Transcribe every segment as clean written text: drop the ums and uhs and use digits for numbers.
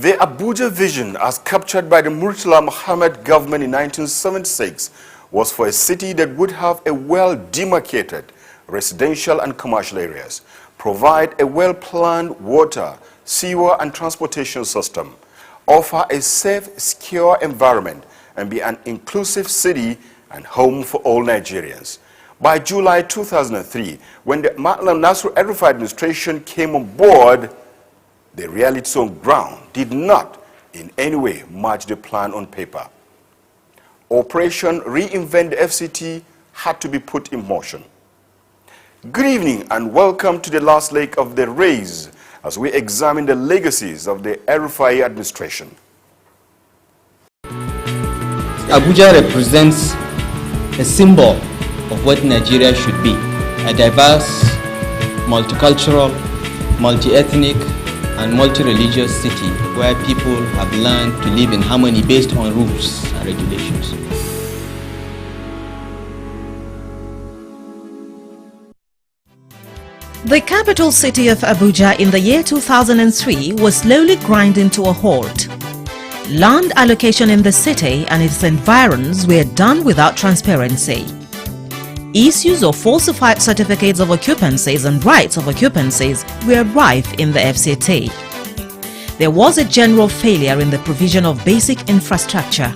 The Abuja vision, as captured by the Murtala Muhammad government in 1976, was for a city that would have a well-demarcated residential and commercial areas, provide a well-planned water, sewer and transportation system, offer a safe, secure environment, and be an inclusive city and home for all Nigerians. By July 2003, when the Mallam Nasir El-Rufai administration came on board, the reality on ground did not in any way match the plan on paper. Operation Reinvent the FCT had to be put in motion. Good evening and welcome to the last leg of the race as we examine the legacies of the El-Rufai administration. Abuja represents a symbol of what Nigeria should be, a diverse, multicultural, multi-ethnic, and multi-religious city where people have learned to live in harmony based on rules and regulations. The capital city of Abuja in the year 2003 was slowly grinding to a halt. Land allocation in the city and its environs were done without transparency. Issues of falsified certificates of occupancies and rights of occupancies were rife in the FCT. There was a general failure in the provision of basic infrastructure.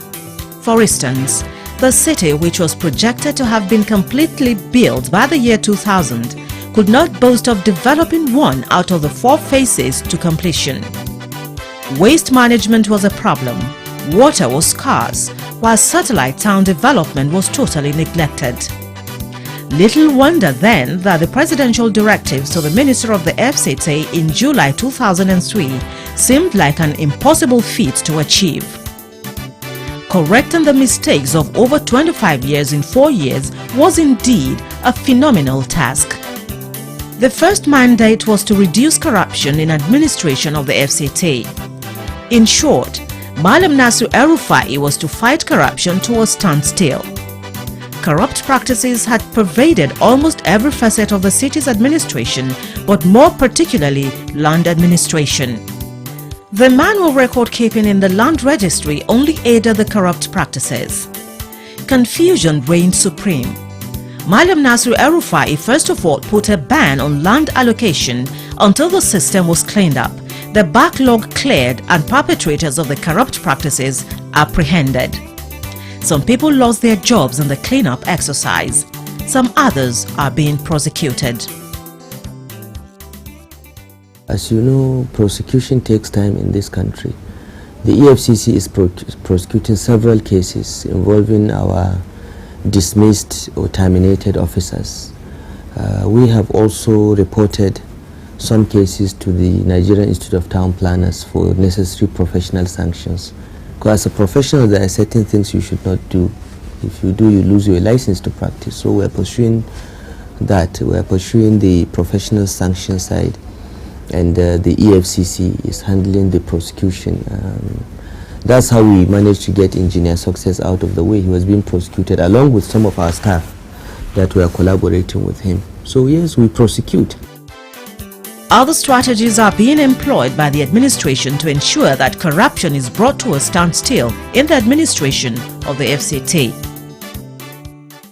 For instance, the city, which was projected to have been completely built by the year 2000, could not boast of developing one out of the 4 phases to completion. Waste management was a problem, water was scarce, while satellite town development was totally neglected. Little wonder then that the presidential directives to the Minister of the FCT in July 2003 seemed like an impossible feat to achieve. Correcting the mistakes of over 25 years in 4 years was indeed a phenomenal task. The first mandate was to reduce corruption in administration of the FCT. In short, Mallam Nasir El-Rufai was to fight corruption to a standstill. Corrupt practices had pervaded almost every facet of the city's administration, but more particularly land administration. The manual record keeping in the land registry only aided the corrupt practices. Confusion reigned supreme. Mallam Nasir El-Rufai first of all put a ban on land allocation until the system was cleaned up, the backlog cleared and perpetrators of the corrupt practices apprehended. Some people lost their jobs in the cleanup exercise. Some others are being prosecuted. As you know, prosecution takes time in this country. The EFCC is prosecuting several cases involving our dismissed or terminated officers. We have also reported some cases to the Nigerian Institute of Town Planners for necessary professional sanctions. Because as a professional, there are certain things you should not do. If you do, you lose your license to practice. So we're pursuing that. We're pursuing the professional sanction side, and the EFCC is handling the prosecution. That's how we managed to get Engineer Success out of the way. He was being prosecuted along with some of our staff that were collaborating with him. So yes, we prosecute. Other strategies are being employed by the administration to ensure that corruption is brought to a standstill in the administration of the FCT.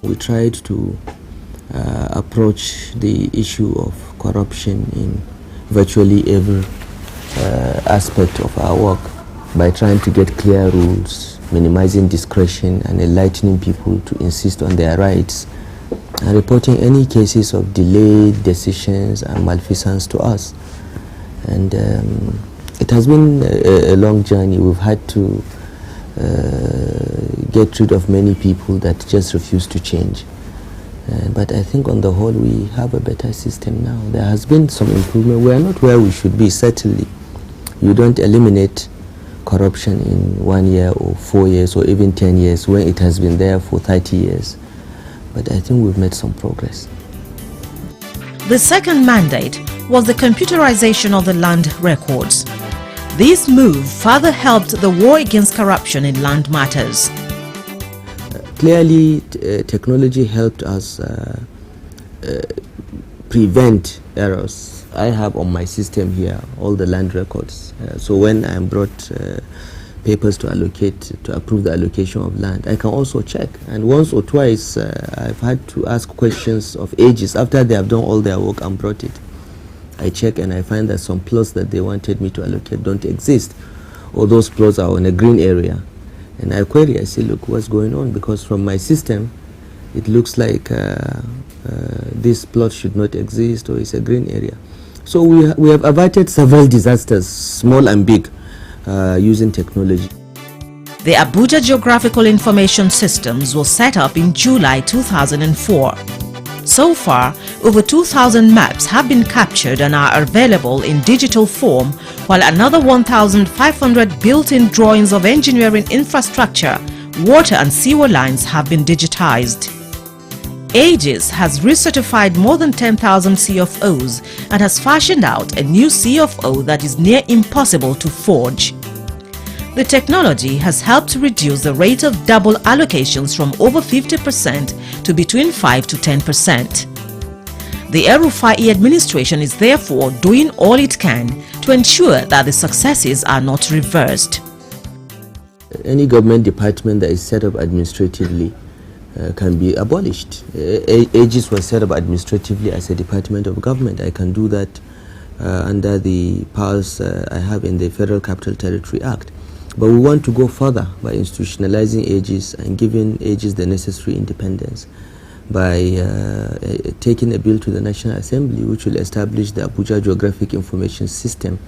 We tried to approach the issue of corruption in virtually every aspect of our work by trying to get clear rules, minimizing discretion and enlightening people to insist on their rights, and reporting any cases of delayed decisions and malfeasance to us. And it has been a long journey. We've had to get rid of many people that just refuse to change. But I think on the whole we have a better system now. There has been some improvement. We are not where we should be, certainly. You don't eliminate corruption in 1 year or 4 years or even 10 years when it has been there for 30 years. But I think we've made some progress. The second mandate was the computerization of the land records. This move further helped the war against corruption in land matters. Clearly, technology helped us prevent errors I have on my system here all the land records. So when I'm brought papers to approve the allocation of land, I can also check. And once or twice, I've had to ask questions of ages after they have done all their work and brought it. I check and I find that some plots that they wanted me to allocate don't exist, or those plots are in a green area. And I query, I say, look, what's going on? Because from my system, it looks like this plot should not exist, or it's a green area. So we have averted several disasters, small and big, using technology. The Abuja Geographical Information Systems was set up in July 2004. So far, over 2,000 maps have been captured and are available in digital form, while another 1,500 built-in drawings of engineering infrastructure, water and sewer lines have been digitized. Aegis has recertified more than 10,000 CFOs and has fashioned out a new CFO that is near impossible to forge. The technology has helped to reduce the rate of double allocations from over 50% to between 5 to 10%. The El-Rufai administration is therefore doing all it can to ensure that the successes are not reversed. Any government department that is set up administratively can be abolished. Aegis was set up administratively as a department of government. I can do that under the powers I have in the Federal Capital Territory Act. But we want to go further by institutionalizing Aegis and giving Aegis the necessary independence by taking a bill to the National Assembly which will establish the Abuja Geographic Information System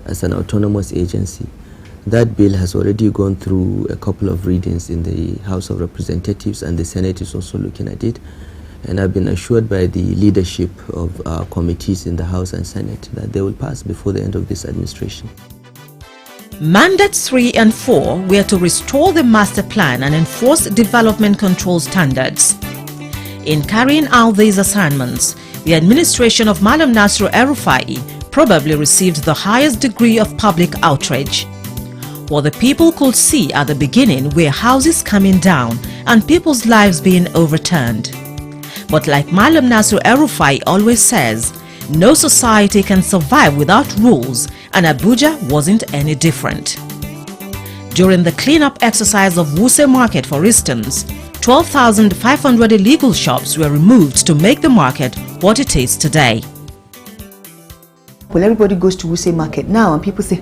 as an autonomous agency. That bill has already gone through a couple of readings in the House of Representatives, and the Senate is also looking at it. And I've been assured by the leadership of our committees in the House and Senate that they will pass before the end of this administration. Mandates 3 and 4 were to restore the master plan and enforce development control standards. In carrying out these assignments, the administration of Mallam Nasir El-Rufai probably received the highest degree of public outrage. What the people could see at the beginning were houses coming down and people's lives being overturned. But like Mallam Nasir El-Rufai always says, no society can survive without rules, and Abuja wasn't any different. During the cleanup exercise of Wuse Market, for instance, 12,500 illegal shops were removed to make the market what it is today. Well, everybody goes to Wuse Market now and people say,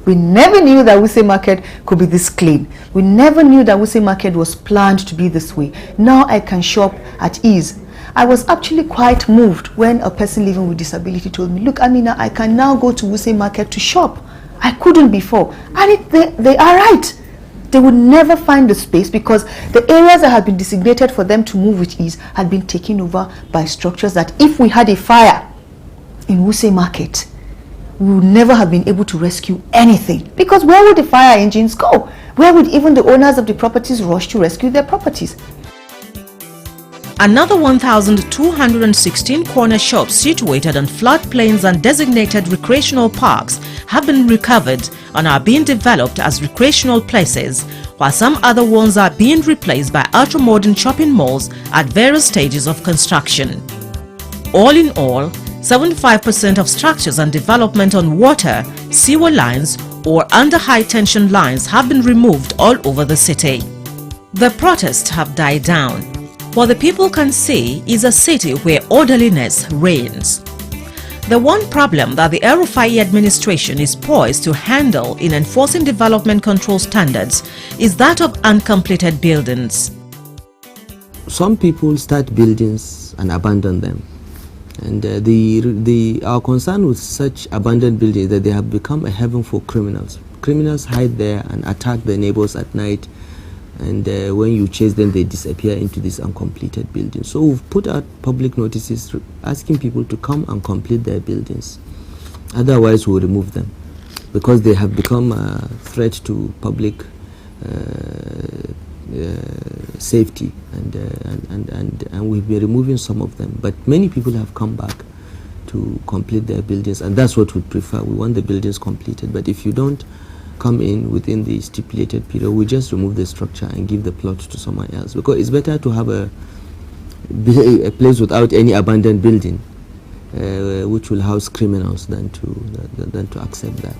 we never knew that Wuse Market could be this clean. We never knew that Wuse Market was planned to be this way. Now I can shop at ease. I was actually quite moved when a person living with disability told me, look, Amina, I can now go to Wuse Market to shop. I couldn't before. And they are right. They would never find the space because the areas that had been designated for them to move with ease had been taken over by structures that if we had a fire in Wuse Market, we would never have been able to rescue anything. Because where would the fire engines go? Where would even the owners of the properties rush to rescue their properties? Another 1,216 corner shops situated on floodplains and designated recreational parks have been recovered and are being developed as recreational places, while some other ones are being replaced by ultra-modern shopping malls at various stages of construction. All in all, 75% of structures and development on water, sewer lines or under high tension lines have been removed all over the city. The protests have died down. What the people can see is a city where orderliness reigns. The one problem that the El-Rufai administration is poised to handle in enforcing development control standards is that of uncompleted buildings. Some people start buildings and abandon them. And our concern with such abandoned buildings is that they have become a haven for criminals. Criminals hide there and attack their neighbors at night, and when you chase them, they disappear into these uncompleted buildings. So we've put out public notices asking people to come and complete their buildings. Otherwise, we'll remove them because they have become a threat to public safety, and we've been removing some of them. But many people have come back to complete their buildings, and that's what we'd prefer. We want the buildings completed. But if you don't come in within the stipulated period, we just remove the structure and give the plot to someone else, because it's better to have a place without any abandoned building which will house criminals than to accept that.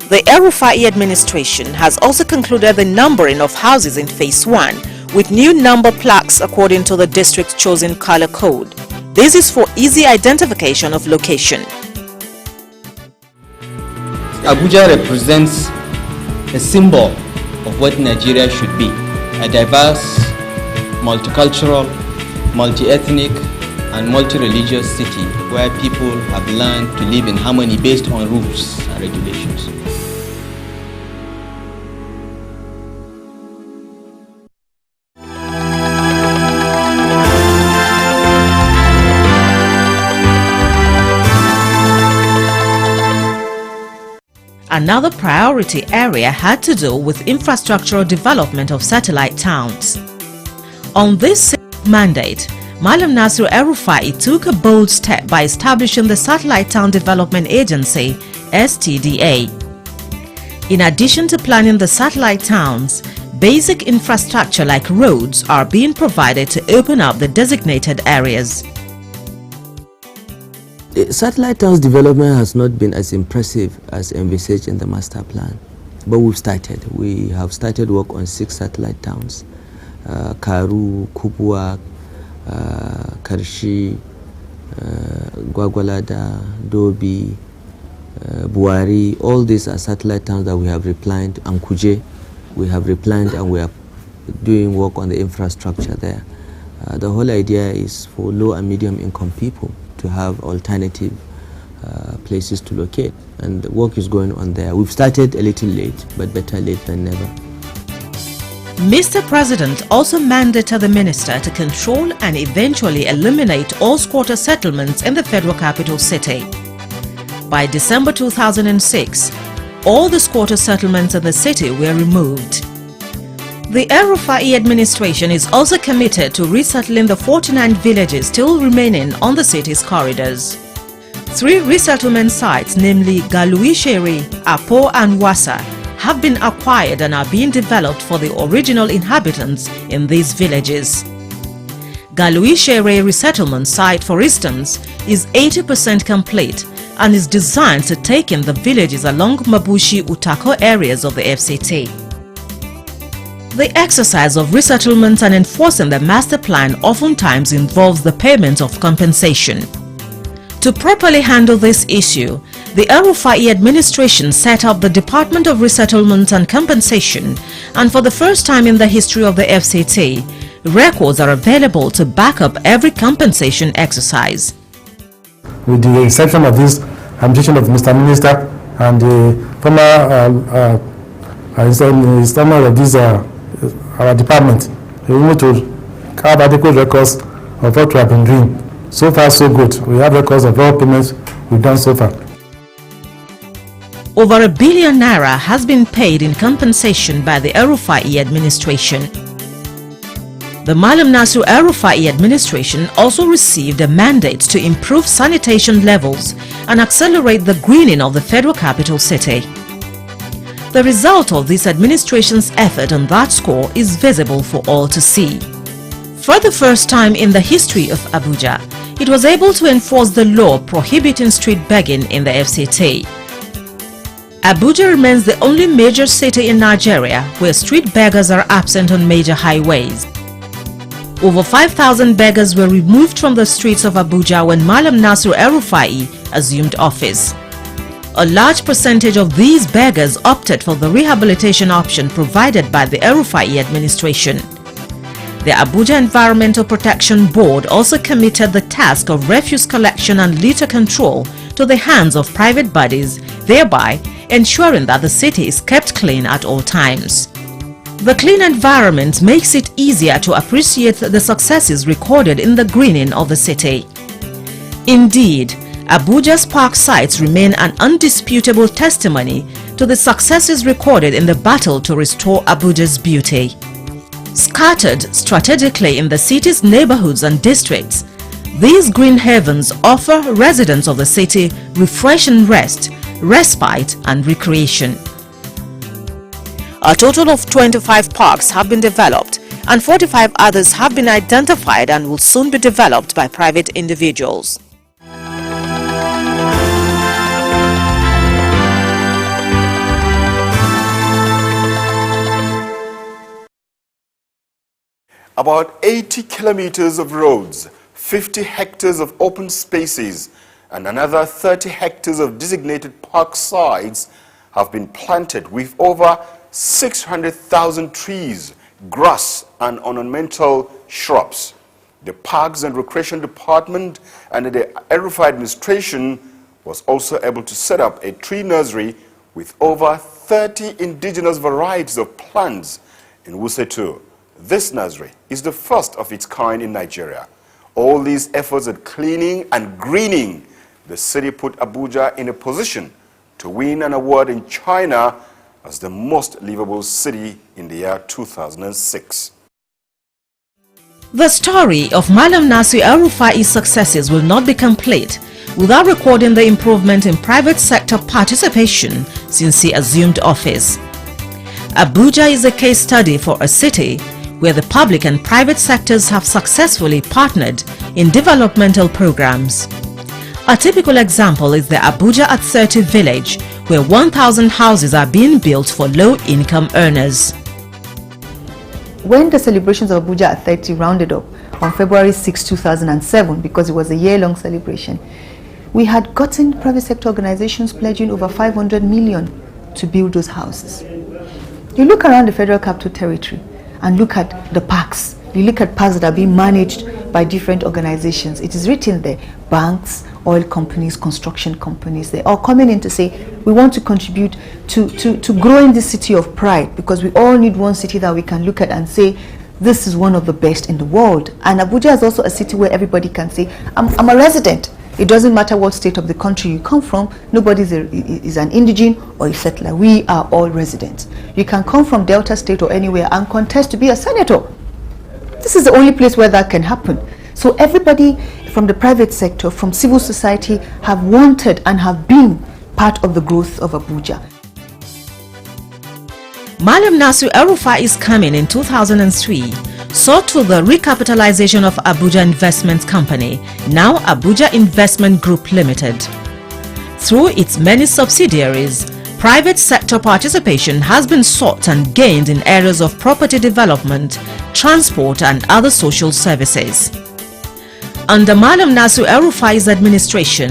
The El-Rufai administration has also concluded the numbering of houses in Phase 1 with new number plaques according to the district's chosen color code. This is for easy identification of location. Abuja represents a symbol of what Nigeria should be, a diverse, multicultural, multi-ethnic, and multi-religious city where people have learned to live in harmony based on rules and regulations. Another priority area had to do with infrastructural development of satellite towns. On this mandate, Mallam Nasir El-Rufai took a bold step by establishing the Satellite Town Development Agency, STDA. In addition to planning the satellite towns, basic infrastructure like roads are being provided to open up the designated areas. Satellite towns development has not been as impressive as envisaged in the master plan, but we've started. We have started work on 6 satellite towns: Karu, Kubwa, Karshi, Gwagwalada, Dobi, Buari. All these are satellite towns that we have replaned, and Kuje we have replaned, and we are doing work on the infrastructure there. The whole idea is for low and medium income people to have alternative places to locate, and the work is going on there. We've started a little late, but better late than never. Mr. President also mandated the minister to control and eventually eliminate all squatter settlements in the federal capital city. By December 2006, all the squatter settlements in the city were removed. The El-Rufai administration is also committed to resettling the 49 villages still remaining on the city's corridors. 3 resettlement sites, namely Galuishere, Apo and Wasa, have been acquired and are being developed for the original inhabitants in these villages. Galuishere resettlement site, for instance, is 80% complete and is designed to take in the villages along Mabushi-Utako areas of the FCT. The exercise of resettlement and enforcing the master plan oftentimes involves the payment of compensation. To properly handle this issue, the El-Rufai administration set up the Department of Resettlement and Compensation, and for the first time in the history of the FCT, records are available to back up every compensation exercise. With the exception of this administration of Mr. Minister and the former installment of this our department, we need to have adequate records of what we have been doing. So far, so good. We have records of all payments we've done so far. Over ₦1 billion has been paid in compensation by the El-Rufai administration. The Mallam Nasir El-Rufai administration also received a mandate to improve sanitation levels and accelerate the greening of the federal capital city. The result of this administration's effort on that score is visible for all to see. For the first time in the history of Abuja, it was able to enforce the law prohibiting street begging in the FCT. Abuja remains the only major city in Nigeria where street beggars are absent on major highways. Over 5,000 beggars were removed from the streets of Abuja when Mallam Nasir El-Rufai assumed office. A large percentage of these beggars opted for the rehabilitation option provided by the El-Rufai administration. The Abuja Environmental Protection Board also committed the task of refuse collection and litter control to the hands of private bodies, thereby ensuring that the city is kept clean at all times. The clean environment makes it easier to appreciate the successes recorded in the greening of the city. Indeed, Abuja's park sites remain an undisputable testimony to the successes recorded in the battle to restore Abuja's beauty. Scattered strategically in the city's neighborhoods and districts, these green havens offer residents of the city refreshing rest, respite and recreation. A total of 25 parks have been developed and 45 others have been identified and will soon be developed by private individuals. About 80 kilometers of roads, 50 hectares of open spaces, and another 30 hectares of designated park sites have been planted with over 600,000 trees, grass, and ornamental shrubs. The Parks and Recreation Department and the El-Rufai administration was also able to set up a tree nursery with over 30 indigenous varieties of plants in Wuse 2. This nursery is the first of its kind in Nigeria. All these efforts at cleaning and greening the city put Abuja in a position to win an award in China as the most livable city in the year 2006. The story of Mallam Nasir El-Rufai's successes will not be complete without recording the improvement in private sector participation since he assumed office. Abuja is a case study for a city where the public and private sectors have successfully partnered in developmental programs. A typical example is the Abuja at 30 village, where 1,000 houses are being built for low-income earners. When the celebrations of Abuja at 30 rounded up on February 6, 2007, because it was a year-long celebration, we had gotten private sector organizations pledging over 500 million to build those houses. You look around the Federal Capital Territory and look at the parks. You look at parks that are being managed by different organizations. It is written there, banks, oil companies, construction companies, they're all coming in to say, we want to contribute to growing this city of pride, because we all need one city that we can look at and say, this is one of the best in the world. And Abuja is also a city where everybody can say, I'm a resident. It doesn't matter what state of the country you come from, nobody is an indigene or a settler. We are all residents. You can come from Delta State or anywhere and contest to be a senator. This is the only place where that can happen. So everybody from the private sector, from civil society, have wanted and have been part of the growth of Abuja. Mallam Nasir El-Rufai's coming in 2003 saw to the recapitalization of Abuja Investment Company, now Abuja Investment Group Limited. Through its many subsidiaries, private sector participation has been sought and gained in areas of property development, transport, and other social services. Under Mallam Nasir El-Rufai's administration,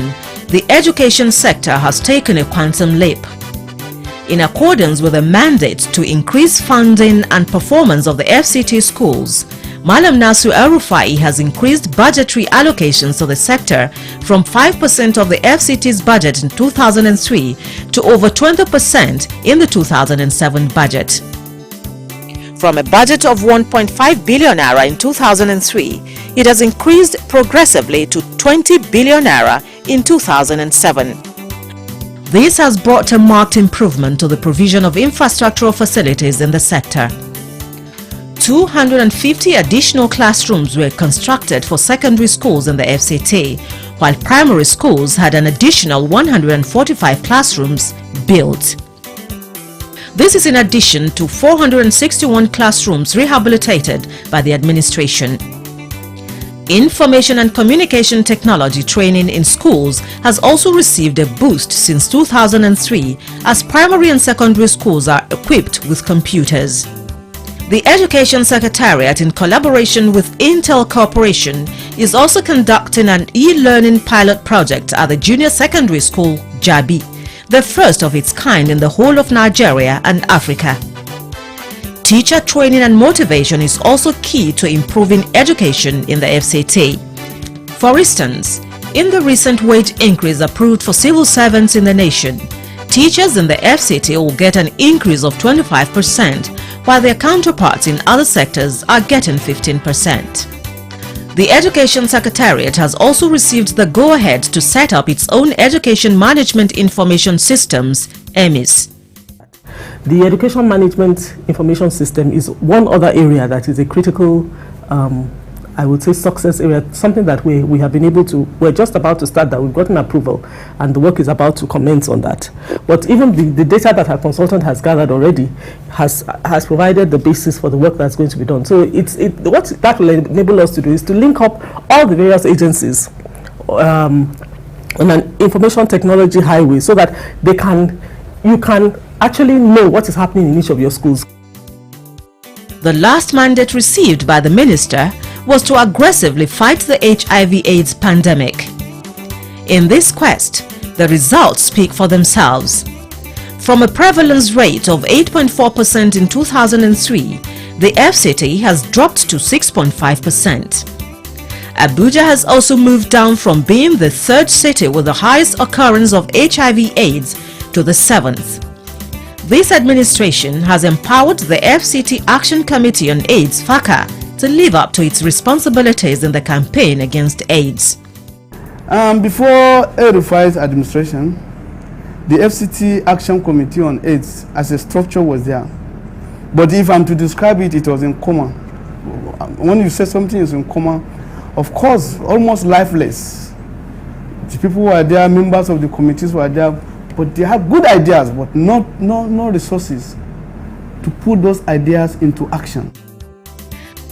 the education sector has taken a quantum leap. In accordance with a mandate to increase funding and performance of the FCT schools, Mallam Nasir El-Rufai has increased budgetary allocations to the sector from 5% of the FCT's budget in 2003 to over 20% in the 2007 budget. From a budget of 1.5 billion naira in 2003, it has increased progressively to 20 billion naira in 2007. This has brought a marked improvement to the provision of infrastructural facilities in the sector. 250 additional classrooms were constructed for secondary schools in the FCT, while primary schools had an additional 145 classrooms built. This is in addition to 461 classrooms rehabilitated by the administration. Information and communication technology training in schools has also received a boost since 2003 as primary and secondary schools are equipped with computers. The Education Secretariat, in collaboration with Intel Corporation, is also conducting an e-learning pilot project at the Junior Secondary School, Jabi, the first of its kind in the whole of Nigeria and Africa. Teacher training and motivation is also key to improving education in the FCT. For instance, in the recent wage increase approved for civil servants in the nation, teachers in the FCT will get an increase of 25%, while their counterparts in other sectors are getting 15%. The Education Secretariat has also received the go-ahead to set up its own Education Management Information Systems, EMIS. The Education Management Information System is one other area that is a critical, I would say, success area, something that we have been able to, we're just about to start that, we've gotten approval, and the work is about to commence on that. But even the data that our consultant has gathered already has provided the basis for the work that's going to be done. So what that will enable us to do is to link up all the various agencies on an information technology highway so that you can actually know what is happening in each of your schools. The last mandate received by the minister was to aggressively fight the HIV/AIDS pandemic. In this quest, the results speak for themselves. From a prevalence rate of 8.4% in 2003, the FCT has dropped to 6.5%. Abuja has also moved down from being the third city with the highest occurrence of HIV/AIDS to the seventh. This administration has empowered the FCT Action Committee on AIDS (FACA) to live up to its responsibilities in the campaign against AIDS. Before El-Rufai's administration, the FCT Action Committee on AIDS as a structure was there. But if I'm to describe it, it was in coma. When you say something is in coma, of course, almost lifeless. The people who are there, members of the committees were there, but they have good ideas, but no resources to put those ideas into action.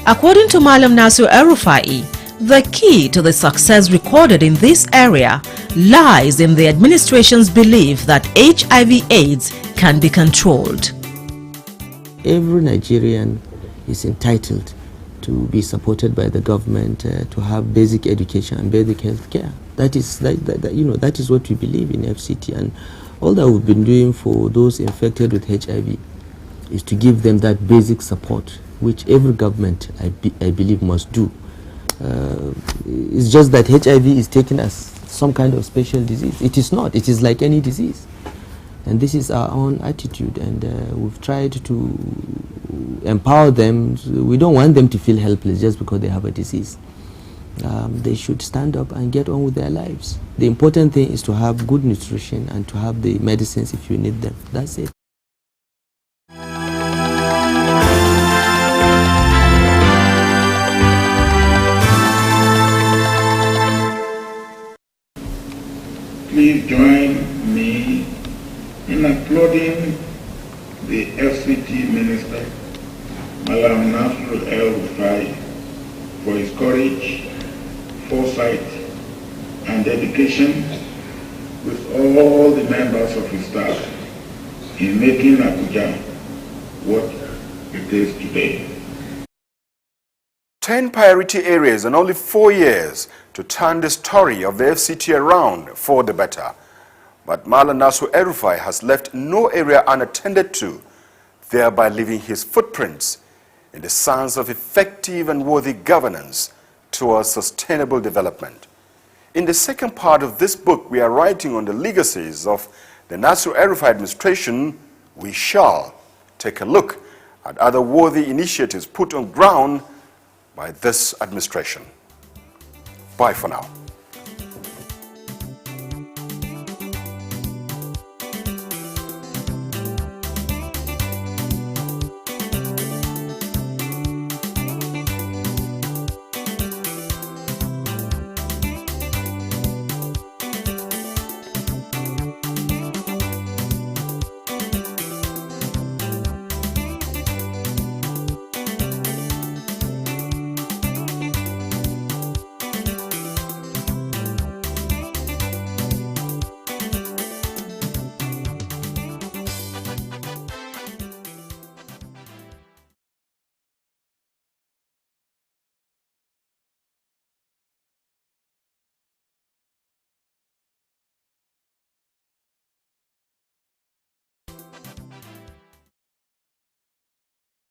According to Mallam Nasir El-Rufai, the key to the success recorded in this area lies in the administration's belief that HIV/AIDS can be controlled. Every Nigerian is entitled to be supported by the government, to have basic education and basic health care. That is what we believe in FCT, and all that we've been doing for those infected with HIV is to give them that basic support, which every government, I believe, must do. It's just that HIV is taken as some kind of special disease. It is not. It is like any disease. And this is our own attitude, and we've tried to empower them. We don't want them to feel helpless just because they have a disease. They should stand up and get on with their lives. The important thing is to have good nutrition and to have the medicines if you need them. That's it. Please join me in applauding the FCT Minister, Mallam Nasir El-Rufai, for his courage, foresight, and dedication with all the members of his staff in making Abuja what it is today. 10 priority areas and only 4 years to turn the story of the FCT around for the better. But Mallam Nasir El-Rufai has left no area unattended to, thereby leaving his footprints in the sands of effective and worthy governance towards sustainable development. In the second part of this book, we are writing on the legacies of the Nasir El-Rufai administration. We shall take a look at other worthy initiatives put on ground by this administration. Bye for now.